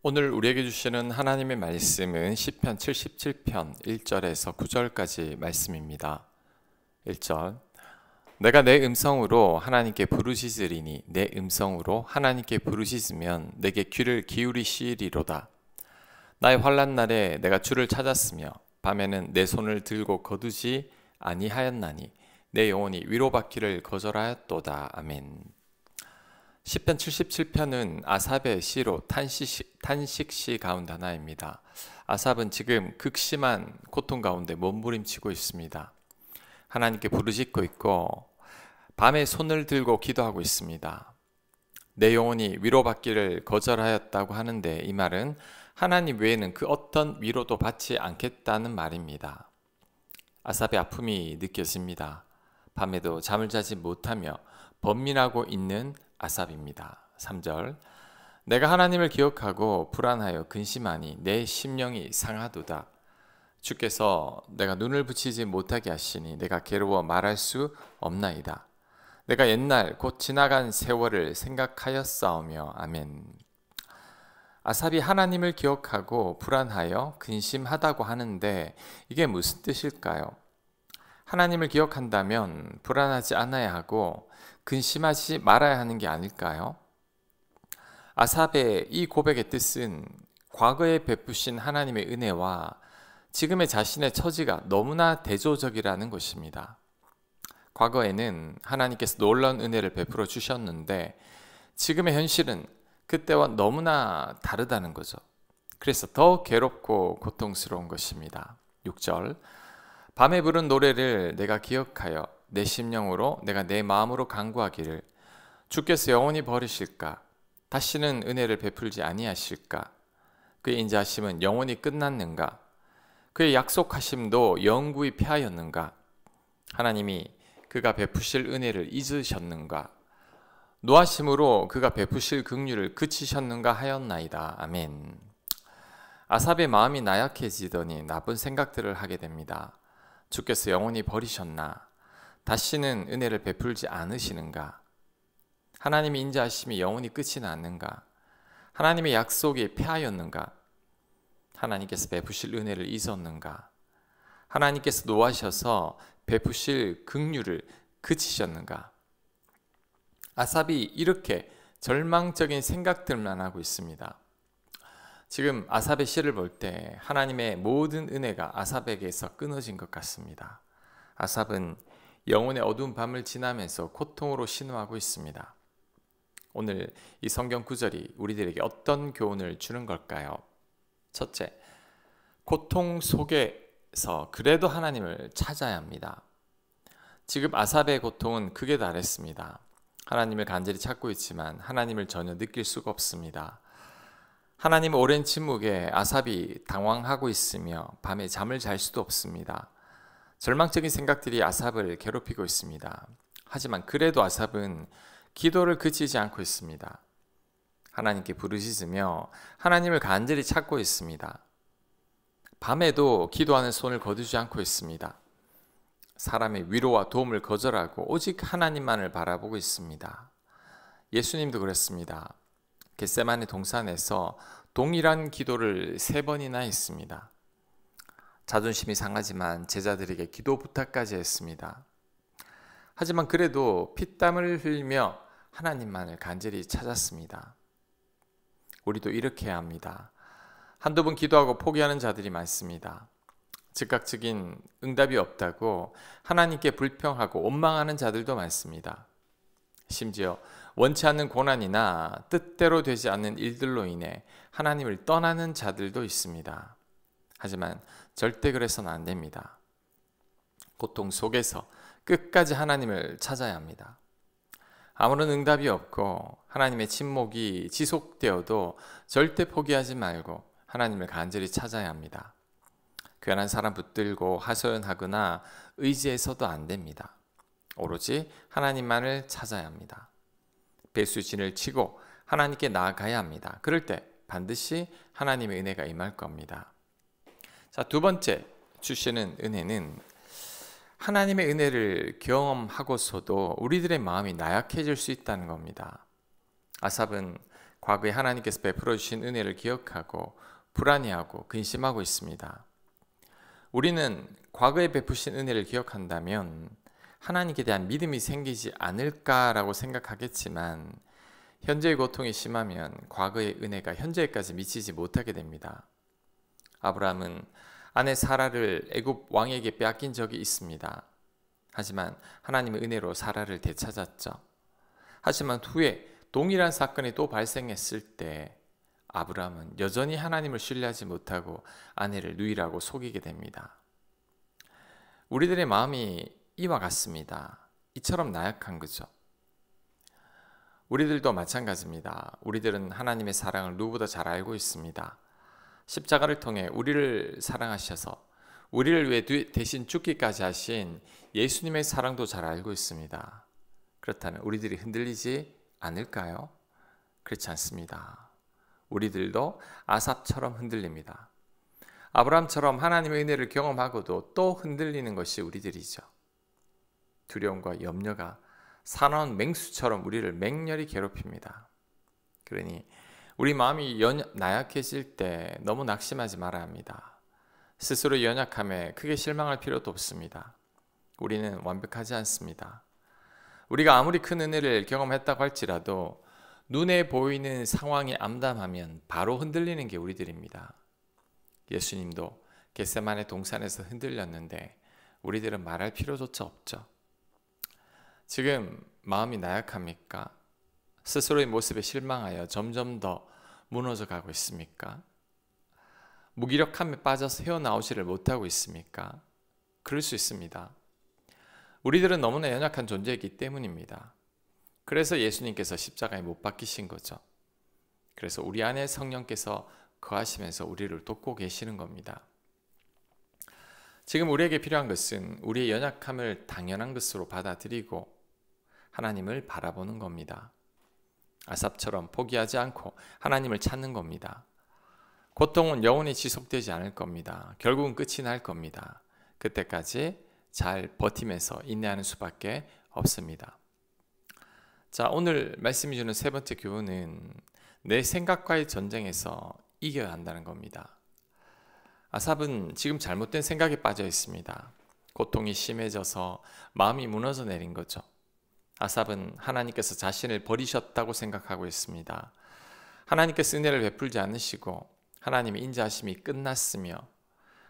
오늘 우리에게 주시는 하나님의 말씀은 시편 77편 1절에서 9절까지 말씀입니다. 1절 내가 내 음성으로 하나님께 부르짖으리니 내 음성으로 하나님께 부르짖으면 내게 귀를 기울이시리로다. 나의 환난 날에 내가 주를 찾았으며 밤에는 내 손을 들고 거두지 아니하였나니 내 영혼이 위로받기를 거절하였도다. 아멘. 시편 77편은 아삽의 시로 탄식시 가운데 하나입니다. 아삽은 지금 극심한 고통 가운데 몸부림치고 있습니다. 하나님께 부르짖고 있고 밤에 손을 들고 기도하고 있습니다. 내 영혼이 위로받기를 거절하였다고 하는데 이 말은 하나님 외에는 그 어떤 위로도 받지 않겠다는 말입니다. 아삽의 아픔이 느껴집니다. 밤에도 잠을 자지 못하며 번민하고 있는 아삽입니다. 3절 내가 하나님을 기억하고 불안하여 근심하니 내 심령이 상하도다. 주께서 내가 눈을 붙이지 못하게 하시니 내가 괴로워 말할 수 없나이다. 내가 옛날 곧 지나간 세월을 생각하였사오며. 아멘. 아삽이 하나님을 기억하고 불안하여 근심하다고 하는데 이게 무슨 뜻일까요? 하나님을 기억한다면 불안하지 않아야 하고 근심하지 말아야 하는 게 아닐까요? 아삽의 이 고백의 뜻은 과거에 베푸신 하나님의 은혜와 지금의 자신의 처지가 너무나 대조적이라는 것입니다. 과거에는 하나님께서 놀라운 은혜를 베풀어 주셨는데 지금의 현실은 그때와 너무나 다르다는 거죠. 그래서 더 괴롭고 고통스러운 것입니다. 6절 밤에 부른 노래를 내가 기억하여 내 심령으로 내가 내 마음으로 간구하기를 주께서 영원히 버리실까? 다시는 은혜를 베풀지 아니하실까? 그의 인자하심은 영원히 끝났는가? 그의 약속하심도 영구히 패하였는가? 하나님이 그가 베푸실 은혜를 잊으셨는가? 노하심으로 그가 베푸실 긍휼을 그치셨는가 하였나이다. 아멘. 아삽의 마음이 나약해지더니 나쁜 생각들을 하게 됩니다. 주께서 영원히 버리셨나? 다시는 은혜를 베풀지 않으시는가? 하나님의 인자하심이 영원히 끝이 났는가? 하나님의 약속이 폐하였는가? 하나님께서 베푸실 은혜를 잊었는가? 하나님께서 노하셔서 베푸실 긍휼을 그치셨는가? 아삽이 이렇게 절망적인 생각들만 하고 있습니다. 지금 아삽의 시를 볼 때 하나님의 모든 은혜가 아삽에게서 끊어진 것 같습니다. 아삽은 영혼의 어두운 밤을 지나면서 고통으로 신음하고 있습니다. 오늘 이 성경 구절이 우리들에게 어떤 교훈을 주는 걸까요? 첫째, 고통 속에서 그래도 하나님을 찾아야 합니다. 지금 아삽의 고통은 극에 달했습니다. 하나님을 간절히 찾고 있지만 하나님을 전혀 느낄 수가 없습니다. 하나님의 오랜 침묵에 아삽이 당황하고 있으며 밤에 잠을 잘 수도 없습니다. 절망적인 생각들이 아삽을 괴롭히고 있습니다. 하지만 그래도 아삽은 기도를 그치지 않고 있습니다. 하나님께 부르짖으며 하나님을 간절히 찾고 있습니다. 밤에도 기도하는 손을 거두지 않고 있습니다. 사람의 위로와 도움을 거절하고 오직 하나님만을 바라보고 있습니다. 예수님도 그랬습니다. 겟세마네 동산에서 동일한 기도를 3번이나 했습니다. 자존심이 상하지만 제자들에게 기도 부탁까지 했습니다. 하지만 그래도 피땀을 흘리며 하나님만을 간절히 찾았습니다. 우리도 이렇게 해야 합니다. 한두 번 기도하고 포기하는 자들이 많습니다. 즉각적인 응답이 없다고 하나님께 불평하고 원망하는 자들도 많습니다. 심지어 원치 않는 고난이나 뜻대로 되지 않는 일들로 인해 하나님을 떠나는 자들도 있습니다. 하지만 절대 그래서는 안 됩니다. 고통 속에서 끝까지 하나님을 찾아야 합니다. 아무런 응답이 없고 하나님의 침묵이 지속되어도 절대 포기하지 말고 하나님을 간절히 찾아야 합니다. 괜한 사람 붙들고 하소연하거나 의지해서도 안 됩니다. 오로지 하나님만을 찾아야 합니다. 배수진을 치고 하나님께 나아가야 합니다. 그럴 때 반드시 하나님의 은혜가 임할 겁니다. 자, 두 번째 주시는 은혜는 하나님의 은혜를 경험하고서도 우리들의 마음이 나약해질 수 있다는 겁니다. 아삽은 과거에 하나님께서 베풀어 주신 은혜를 기억하고 불안해하고 근심하고 있습니다. 우리는 과거에 베푸신 은혜를 기억한다면 하나님께 대한 믿음이 생기지 않을까라고 생각하겠지만 현재의 고통이 심하면 과거의 은혜가 현재까지 미치지 못하게 됩니다. 아브라함은 아내 사라를 애굽 왕에게 빼앗긴 적이 있습니다. 하지만 하나님의 은혜로 사라를 되찾았죠. 하지만 후에 동일한 사건이 또 발생했을 때 아브라함은 여전히 하나님을 신뢰하지 못하고 아내를 누이라고 속이게 됩니다. 우리들의 마음이 이와 같습니다. 이처럼 나약한 거죠. 우리들도 마찬가지입니다. 우리들은 하나님의 사랑을 누구보다 잘 알고 있습니다. 십자가를 통해 우리를 사랑하셔서 우리를 위해 대신 죽기까지 하신 예수님의 사랑도 잘 알고 있습니다. 그렇다면 우리들이 흔들리지 않을까요? 그렇지 않습니다. 우리들도 아삽처럼 흔들립니다. 아브라함처럼 하나님의 은혜를 경험하고도 또 흔들리는 것이 우리들이죠. 두려움과 염려가 사나운 맹수처럼 우리를 맹렬히 괴롭힙니다. 그러니 우리 마음이 나약해질 때 너무 낙심하지 말아야 합니다. 스스로 연약함에 크게 실망할 필요도 없습니다. 우리는 완벽하지 않습니다. 우리가 아무리 큰 은혜를 경험했다고 할지라도 눈에 보이는 상황이 암담하면 바로 흔들리는 게 우리들입니다. 예수님도 겟세마네 동산에서 흔들렸는데 우리들은 말할 필요조차 없죠. 지금 마음이 나약합니까? 스스로의 모습에 실망하여 점점 더 무너져 가고 있습니까? 무기력함에 빠져서 헤어나오지를 못하고 있습니까? 그럴 수 있습니다. 우리들은 너무나 연약한 존재이기 때문입니다. 그래서 예수님께서 십자가에 못 박히신 거죠. 그래서 우리 안에 성령께서 거하시면서 우리를 돕고 계시는 겁니다. 지금 우리에게 필요한 것은 우리의 연약함을 당연한 것으로 받아들이고 하나님을 바라보는 겁니다. 아삽처럼 포기하지 않고 하나님을 찾는 겁니다. 고통은 영원히 지속되지 않을 겁니다. 결국은 끝이 날 겁니다. 그때까지 잘 버티면서 인내하는 수밖에 없습니다. 자, 오늘 말씀이 주는 세 번째 교훈은 내 생각과의 전쟁에서 이겨야 한다는 겁니다. 아삽은 지금 잘못된 생각에 빠져 있습니다. 고통이 심해져서 마음이 무너져 내린 거죠. 아삽은 하나님께서 자신을 버리셨다고 생각하고 있습니다. 하나님께서 은혜를 베풀지 않으시고 하나님의 인자하심이 끝났으며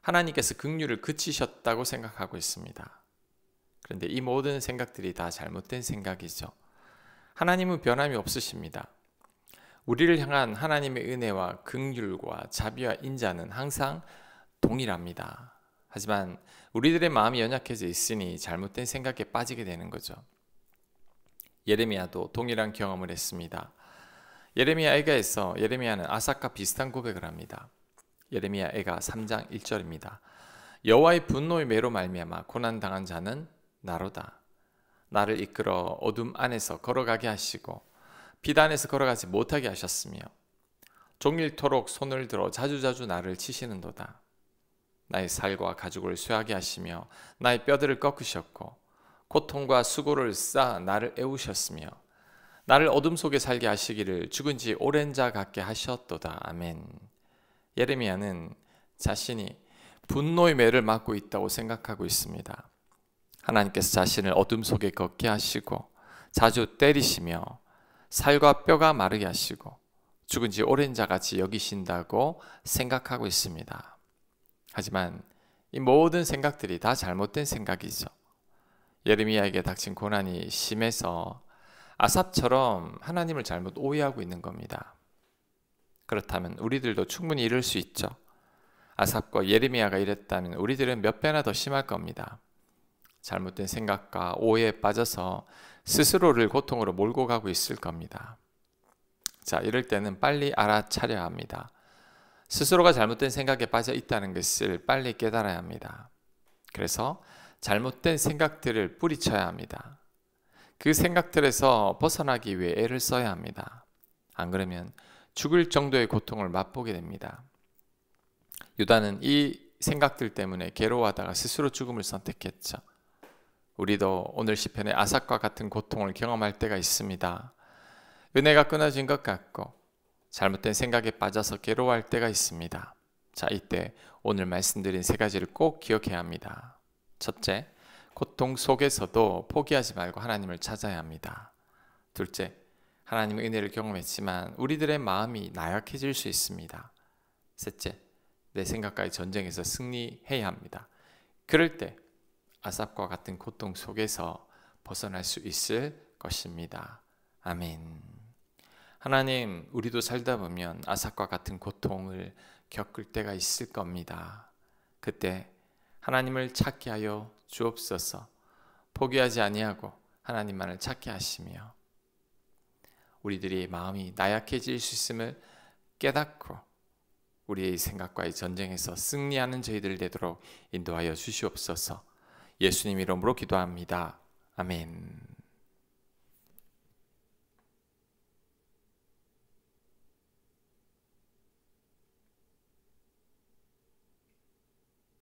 하나님께서 긍휼을 그치셨다고 생각하고 있습니다. 그런데 이 모든 생각들이 다 잘못된 생각이죠. 하나님은 변함이 없으십니다. 우리를 향한 하나님의 은혜와 긍휼과 자비와 인자는 항상 동일합니다. 하지만 우리들의 마음이 연약해져 있으니 잘못된 생각에 빠지게 되는 거죠. 예레미야도 동일한 경험을 했습니다. 예레미야 애가에서 예레미야는 아삭과 비슷한 고백을 합니다. 예레미야 애가 3장 1절입니다. 여호와의 분노의 매로 말미암아 고난당한 자는 나로다. 나를 이끌어 어둠 안에서 걸어가게 하시고 빛 안에서 걸어가지 못하게 하셨으며 종일토록 손을 들어 자주자주 나를 치시는도다. 나의 살과 가죽을 쇠하게 하시며 나의 뼈들을 꺾으셨고 고통과 수고를 쌓아 나를 애우셨으며 나를 어둠 속에 살게 하시기를 죽은 지 오랜 자 같게 하셨도다. 아멘. 예레미야는 자신이 분노의 매를 맞고 있다고 생각하고 있습니다. 하나님께서 자신을 어둠 속에 걷게 하시고 자주 때리시며 살과 뼈가 마르게 하시고 죽은 지 오랜 자 같이 여기신다고 생각하고 있습니다. 하지만 이 모든 생각들이 다 잘못된 생각이죠. 예레미야에게 닥친 고난이 심해서 아삽처럼 하나님을 잘못 오해하고 있는 겁니다. 그렇다면 우리들도 충분히 이럴 수 있죠. 아삽과 예레미야가 이랬다면 우리들은 몇 배나 더 심할 겁니다. 잘못된 생각과 오해에 빠져서 스스로를 고통으로 몰고 가고 있을 겁니다. 자, 이럴 때는 빨리 알아차려야 합니다. 스스로가 잘못된 생각에 빠져 있다는 것을 빨리 깨달아야 합니다. 그래서 잘못된 생각들을 뿌리쳐야 합니다. 그 생각들에서 벗어나기 위해 애를 써야 합니다. 안 그러면 죽을 정도의 고통을 맛보게 됩니다. 유다는 이 생각들 때문에 괴로워하다가 스스로 죽음을 선택했죠. 우리도 오늘 시편의 아삭과 같은 고통을 경험할 때가 있습니다. 은혜가 끊어진 것 같고 잘못된 생각에 빠져서 괴로워할 때가 있습니다. 자, 이때 오늘 말씀드린 세 가지를 꼭 기억해야 합니다. 첫째, 고통 속에서도 포기하지 말고 하나님을 찾아야 합니다. 둘째, 하나님의 은혜를 경험했지만 우리들의 마음이 나약해질 수 있습니다. 셋째, 내 생각과의 전쟁에서 승리해야 합니다. 그럴 때 아삽과 같은 고통 속에서 벗어날 수 있을 것입니다. 아멘. 하나님, 우리도 살다 보면 아삽과 같은 고통을 겪을 때가 있을 겁니다. 그때 하나님을 찾게 하여 주옵소서. 포기하지 아니하고 하나님만을 찾게 하시며 우리들이 마음이 나약해질 수 있음을 깨닫고 우리의 생각과의 전쟁에서 승리하는 저희들 되도록 인도하여 주시옵소서. 예수님 이름으로 기도합니다. 아멘.